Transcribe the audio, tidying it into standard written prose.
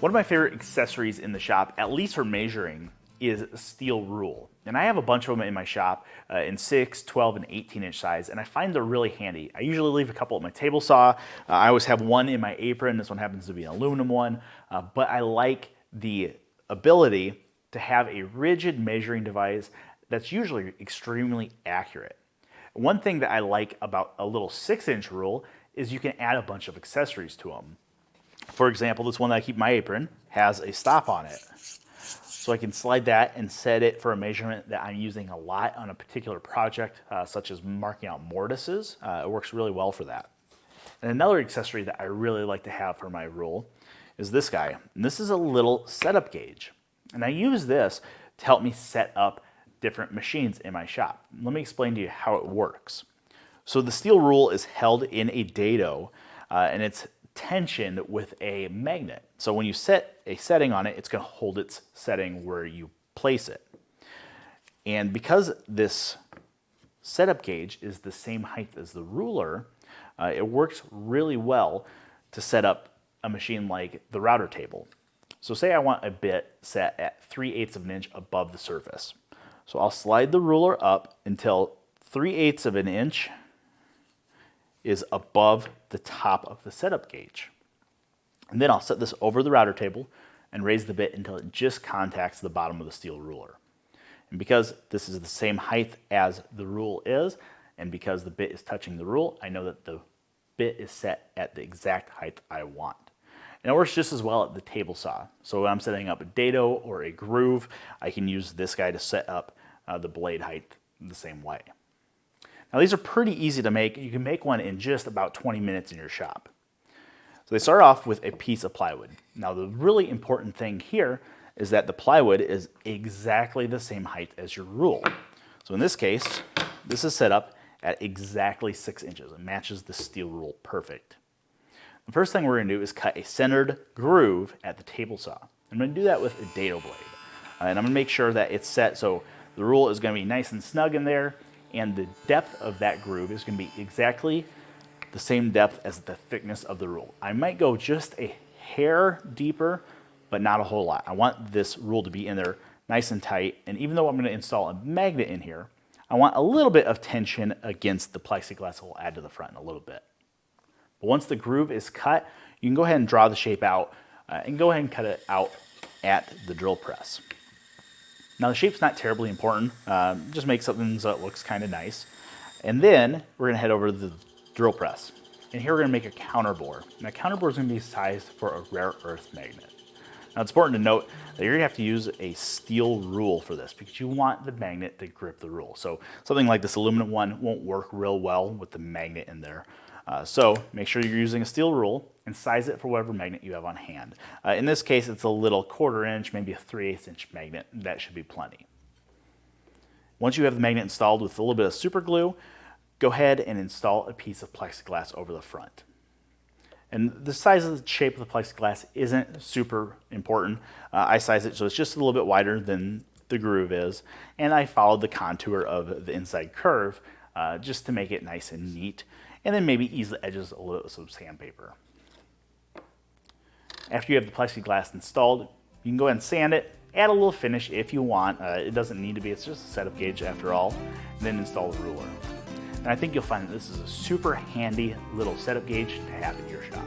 One of my favorite accessories in the shop, at least for measuring, is a steel rule. And I have a bunch of them in my shop in 6, 12, and 18-inch size, and I find they're really handy. I usually leave a couple at my table saw. I always have one in my apron. This one happens to be an aluminum one, but I like the ability to have a rigid measuring device that's usually extremely accurate. One thing that I like about a little 6-inch rule is you can add a bunch of accessories to them. For example, this one that I keep in my apron has a stop on it. So I can slide that and set it for a measurement that I'm using a lot on a particular project, such as marking out mortises. It works really well for that. And another accessory that I really like to have for my rule is this guy. And this is a little setup gauge. And I use this to help me set up different machines in my shop. Let me explain to you how it works. So the steel rule is held in a dado, and it's tension with a magnet. So when you set a setting on it, it's going to hold its setting where you place it. And because this setup gauge is the same height as the ruler, it works really well to set up a machine like the router table. So say I want a bit set at 3/8 of an inch above the surface. So I'll slide the ruler up until 3/8 of an inch is above the top of the setup gauge. And then I'll set this over the router table and raise the bit until it just contacts the bottom of the steel ruler. And because this is the same height as the rule is, and because the bit is touching the rule, I know that the bit is set at the exact height I want. And it works just as well at the table saw. So when I'm setting up a dado or a groove, I can use this guy to set up the blade height the same way. Now these are pretty easy to make. You can make one in just about 20 minutes in your shop. So they start off with a piece of plywood. Now the really important thing here is that the plywood is exactly the same height as your rule. So in this case, this is set up at exactly 6 inches. It matches the steel rule perfect. The first thing we're going to do is cut a centered groove at the table saw. I'm going to do that with a dado blade. And I'm going to make sure that it's set so the rule is going to be nice and snug in there, and the depth of that groove is going to be exactly the same depth as the thickness of the rule. I might go just a hair deeper, but not a whole lot. I want this rule to be in there nice and tight, and even though I'm going to install a magnet in here, I want a little bit of tension against the plexiglass we'll add to the front in a little bit. But once the groove is cut, you can go ahead and draw the shape out and go ahead and cut it out at the drill press. Now the shape's not terribly important, just make something so it looks kind of nice. And then we're going to head over to the drill press. And here we're going to make a counter bore. And that counter bore is going to be sized for a rare earth magnet. Now it's important to note that you're going to have to use a steel rule for this because you want the magnet to grip the rule. So something like this aluminum one won't work real well with the magnet in there. So make sure you're using a steel rule and size it for whatever magnet you have on hand. In this case, it's a little 1/4 inch, maybe a 3/8 inch magnet. That should be plenty. Once you have the magnet installed with a little bit of super glue, go ahead and install a piece of plexiglass over the front. And the size of the shape of the plexiglass isn't super important. I size it so it's just a little bit wider than the groove is, and I followed the contour of the inside curve just to make it nice and neat. And then maybe ease the edges a little with some sandpaper. After you have the plexiglass installed, you can go ahead and sand it, add a little finish if you want. It doesn't need to be, it's just a setup gauge after all, and then install the ruler. And I think you'll find that this is a super handy little setup gauge to have in your shop.